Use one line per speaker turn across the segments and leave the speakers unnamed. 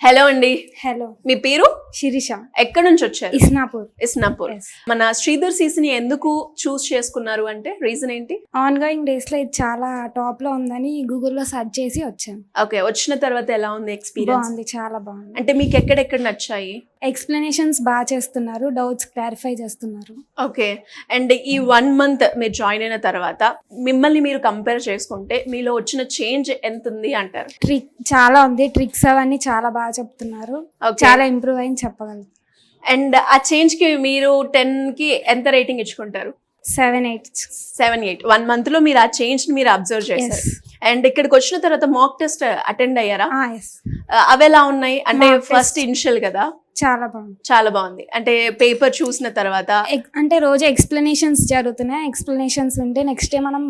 Hello అండి.
Hello,
మీ పేరు?
శిరీష.
ఎక్కడి నుంచి వచ్చారు?
ఇస్నాపూర్.
ఇస్నాపూర్.
Yes.
మన శ్రీధర్ సీసీని ఎందుకు చూస్ చేసుకున్నారు అంటే రీజన్ ఏంటి?
ఆన్ గోయింగ్ డేస్ లో ఇది చాలా టాప్ లో ఉందని గూగుల్లో సెర్చ్ చేసి వచ్చాను.
ఓకే, వచ్చిన తర్వాత ఎలా ఉంది ఎక్స్పీరియన్స్?
బాగుంది, చాలా బాగుంది.
అంటే మీకు ఎక్కడెక్కడ నచ్చాయి?
ఎక్స్ప్లెనేషన్స్ బాగా చేస్తున్నారు, డౌట్స్ క్లారిఫై చేస్తున్నారు.
ఓకే, అండ్ ఈ 1 month మీరు జాయిన్ అయిన తర్వాత మిమ్మల్ని మీరు కంపేర్ చేసుకుంటే మీలో వచ్చిన చేంజ్ ఎంత ఉంది అంటారు?
ట్రిక్ చాలా ఉంది, ట్రిక్స్ అవన్నీ చాలా బాగా చెప్తున్నారు.
Okay.
చాలా ఇంప్రూవ్ అయింది చెప్పగలను.
అండ్ ఆ చేంజ్ కి మీరు 10 కి ఎంత రేటింగ్ ఇచ్చుకుంటారు?
7-8.
7-8. 1 month లో మీరు ఆ చేంజ్ ని మీరు అబ్జర్వ్ చేశారు. అండ్ ఇక్కడికి వచ్చిన తర్వాత మాక్ టెస్ట్ అటెండ్ అయ్యారా?
ఎస్,
అవి ఎలా ఉన్నాయి? అంటే
Mock test.
ఫస్ట్ ఇనిషియల్ కదా,
చాలా బాగుంది.
చాలా బాగుంది. అంటే పేపర్ చూసిన తర్వాత
అంటే రోజు ఎక్స్ప్లెనేషన్స్ జరుగుతున్నాయి, ఎక్స్ప్లెనేషన్స్ ఉంటే నెక్స్ట్ డే మనం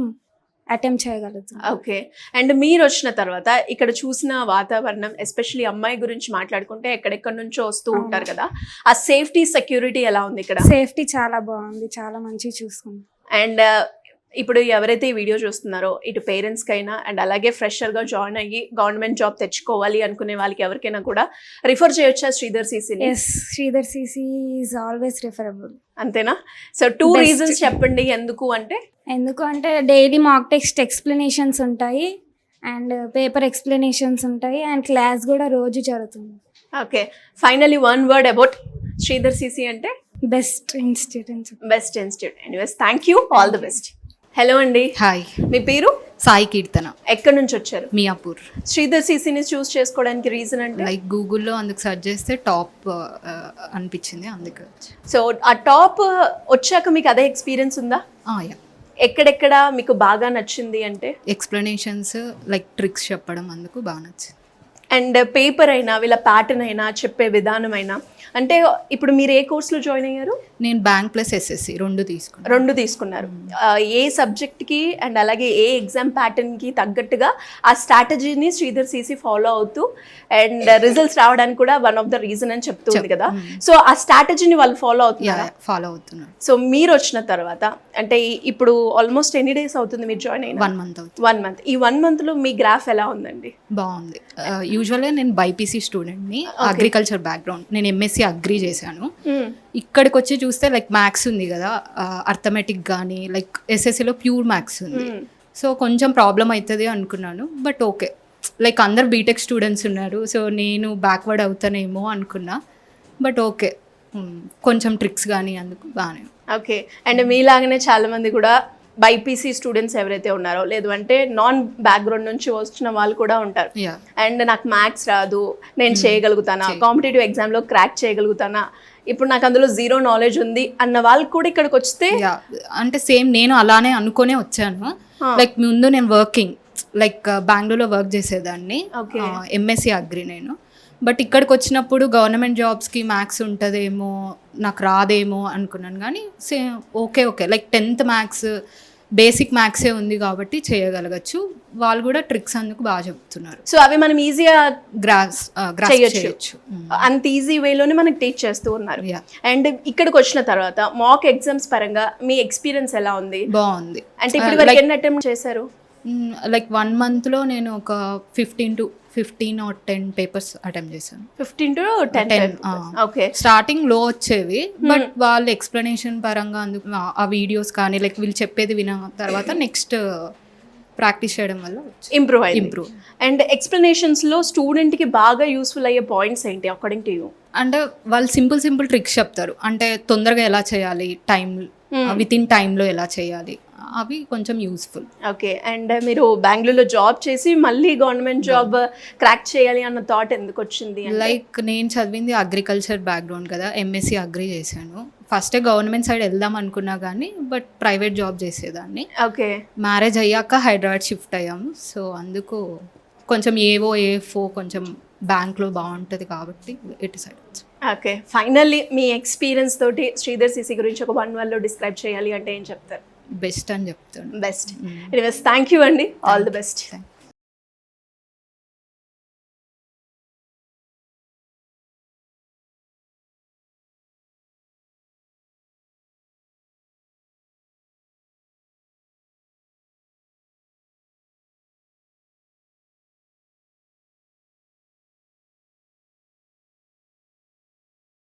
అటెంప్ట్ చేయగలుగుతాం.
ఓకే, అండ్ మీరు వచ్చిన తర్వాత ఇక్కడ చూసిన వాతావరణం, ఎస్పెషల్లీ అమ్మాయి గురించి మాట్లాడుకుంటే ఎక్కడెక్కడ నుంచో వస్తూ ఉంటారు కదా, ఆ సేఫ్టీ సెక్యూరిటీ ఎలా ఉంది ఇక్కడ?
సేఫ్టీ చాలా బాగుంది, చాలా మంచిగా చూసుకుంది.
అండ్ ఇప్పుడు ఎవరైతే ఈ వీడియో చూస్తున్నారో ఇటు పేరెంట్స్ కైనా అండ్ అలాగే ఫ్రెషర్ గా జాయిన్ అయ్యి గవర్నమెంట్ జాబ్ తెచ్చుకోవాలి అనుకునే వాళ్ళకి ఎవరికైనా కూడా రిఫర్ చేయొచ్చా శ్రీధర్ సీసీని?
Yes, Sridhar CC is always referable.
అంతేనా? So 2
Best.
రీజన్స్ చెప్పండి ఎందుకు అంటే.
ఎందుకంటే డైలీ మాక్ టెక్స్ట్ ఎక్స్ప్లెనేషన్స్ ఉంటాయి, అండ్ పేపర్ ఎక్స్ప్లెనేషన్స్ ఉంటాయి, అండ్ క్లాస్ కూడా రోజు జరుగుతుంది.
Okay, finally 1 word about Sridhar CC అంటే?
Best institute.
Best institute. Anyways, thank you, all the best. Hello అండి.
హాయ్,
మీ పేరు?
సాయి కీర్తన,
ఎక్కడి నుంచి వచ్చారు?
మియాపూర్.
శ్రీధర్ సీసీని చూస్ చేసుకోవడానికి రీజన్ అంటే?
లైక్ గూగుల్లో అందుకు సెర్చ్ చేస్తే టాప్ అనిపించింది, అందుకే వచ్చా.
సో ఆ టాప్ వచ్చాక మీకు అదే ఎక్స్పీరియన్స్ ఉందా?
యా,
ఎక్కడెక్కడ మీకు బాగా నచ్చింది అంటే?
ఎక్స్ప్లెనేషన్స్ లైక్ ట్రిక్స్ చెప్పడం అందుకు బాగా నచ్చింది.
అండ్ పేపర్ అయినా వీళ్ళ ప్యాటర్న్ అయినా చెప్పే విధానం అయినా. అంటే ఇప్పుడు మీరు ఏ కోర్సులో జాయిన్ అయ్యారు?
నేను బ్యాంక్ ప్లస్ ఎస్ఎస్సి రెండు తీసుకున్నాను.
2 తీసుకున్నారు. ఏ సబ్జెక్ట్కి అండ్ అలాగే ఏ ఎగ్జామ్ ప్యాటర్న్కి తగ్గట్టుగా ఆ స్ట్రాటజీని శ్రీధర్ సీసీ ఫాలో అవుతూ అండ్ రిజల్ట్స్ రావడానికి కూడా వన్ ఆఫ్ ద రీజన్ అని చెప్తుంది కదా. సో ఆ స్ట్రాటజీని వాళ్ళు ఫాలో అవుతున్నారు.
ఫాలో అవుతున్నాను.
సో మీరు వచ్చిన తర్వాత అంటే ఇప్పుడు ఆల్మోస్ట్ ఎన్ని డేస్ అవుతుంది మీరు జాయిన్ అయిన?
1 month అవుతుంది.
1 month. ఈ 1 monthలో మీ గ్రాఫ్ ఎలా ఉందండి?
బాగుంది. యూజువల్గా నేను బైపీసీ స్టూడెంట్ని, అగ్రికల్చర్ బ్యాక్గ్రౌండ్. నేను ఎంఎస్సి అగ్రి చేశాను. ఇక్కడికి వచ్చి చూస్తే లైక్ మ్యాథ్స్ ఉంది కదా, అర్థమెటిక్ కానీ లైక్ ఎస్ఎస్సిలో ప్యూర్ మ్యాథ్స్ ఉంది. సో కొంచెం ప్రాబ్లం అవుతుంది అనుకున్నాను, బట్ ఓకే. లైక్ అందరు బీటెక్ స్టూడెంట్స్ ఉన్నారు, సో నేను బ్యాక్వర్డ్ అవుతానేమో అనుకున్నా, బట్ ఓకే. కొంచెం ట్రిక్స్ కానీ అందుకు బాగానే.
ఓకే, అండ్ మీలాగానే చాలా మంది కూడా బైపీసీ స్టూడెంట్స్ ఎవరైతే ఉన్నారో, లేదు అంటే నాన్ బ్యాక్గ్రౌండ్ నుంచి వచ్చిన వాళ్ళు కూడా ఉంటారు. అండ్ నాకు మ్యాథ్స్ రాదు, నేను చేయగలుగుతానా, కాంపిటేటివ్ ఎగ్జామ్లో క్రాక్ చేయగలుగుతానా, ఇప్పుడు నాకు అందులో 0 knowledge ఉంది అన్న వాళ్ళు కూడా ఇక్కడికి వస్తే
అంటే సేమ్ నేను అలానే అనుకునే వచ్చాను. లైక్ ముందు నేను వర్కింగ్ లైక్ బెంగళూరులో వర్క్ చేసేదాన్ని, ఎంఎస్సి అగ్రి నేను. బట్ ఇక్కడికి వచ్చినప్పుడు గవర్నమెంట్ జాబ్స్కి మ్యాథ్స్ ఉంటుందేమో, నాకు రాదేమో అనుకున్నాను. కానీ okay like 10th maths basic మ్యాథ్సే ఉంది కాబట్టి చేయగలగచ్చు. వాళ్ళు కూడా ట్రిక్స్ అందుకు బాగా చెప్తున్నారు.
సో అవి మనం ఈజీగా
గ్రాస్ చేయొచ్చు.
అంత ఈజీ వేలోనే మనకి టీచ్ చేస్తూ ఉన్నారు. అండ్ ఇక్కడికి వచ్చిన తర్వాత మాక్ ఎగ్జామ్స్ పరంగా మీ ఎక్స్పీరియన్స్ ఎలా ఉంది?
బాగుంది.
అంటే ఇప్పుడు వరకు ఎన్ని అటెంప్ట్ చేశారు?
లైక్ 1 monthలో నేను ఒక 15 or 10 పేపర్స్ అటెంప్ట్ చేశాను.
15 to 10. ఓకే,
స్టార్టింగ్ లో వచ్చేవి, బట్ వాళ్ళు ఎక్స్ప్లెనేషన్ పరంగా అందుకు ఆ వీడియోస్ కానీ లైక్ వీళ్ళు చెప్పేది విన్న తర్వాత నెక్స్ట్ ప్రాక్టీస్ చేయడం వల్ల ఇంప్రూవ్.
అండ్ ఎక్స్ప్లెనేషన్స్ లో స్టూడెంట్ కి బాగా యూస్ఫుల్ అయ్యే పాయింట్స్ ఏంటి అకార్డింగ్ టు యూ?
అంటే వాళ్ళు సింపుల్ ట్రిక్స్ చెప్తారు. అంటే తొందరగా ఎలా చేయాలి, విత్ ఇన్ టైంలో ఎలా చేయాలి, అవి కొంచెం యూస్ఫుల్.
ఓకే, అండ్ మీరు బెంగళూరులో జాబ్ చేసి మళ్ళీ గవర్నమెంట్ జాబ్ క్రాక్ చేయాలి అన్న థాట్ ఎందుకు వచ్చింది?
లైక్ నేను చదివింది అగ్రికల్చర్ బ్యాక్గ్రౌండ్ కదా, ఎంఎస్సి అగ్రి చేశాను. ఫస్ట్ గవర్నమెంట్ సైడ్ వెళ్దాం అనుకున్నా కానీ బట్ ప్రైవేట్ జాబ్ చేసేదాన్ని.
ఓకే,
మ్యారేజ్ అయ్యాక హైదరాబాద్ షిఫ్ట్ అయ్యాము. సో అందుకు కొంచెం ఏఫో కొంచెం బ్యాంక్లో బాగుంటుంది కాబట్టి ఇటు సైడ్.
ఓకే, ఫైనల్లీ మీ ఎక్స్పీరియన్స్ తోటి శ్రీధర్ సీసీ గురించి ఒక 1 wordలో డిస్క్రైబ్ చేయాలి అంటే ఏం చెప్తారు?
బెస్ట్ అని చెప్తాను.
బెస్ట్. ఎనీవేస్, థ్యాంక్ యూ అండి, ఆల్ ది బెస్ట్.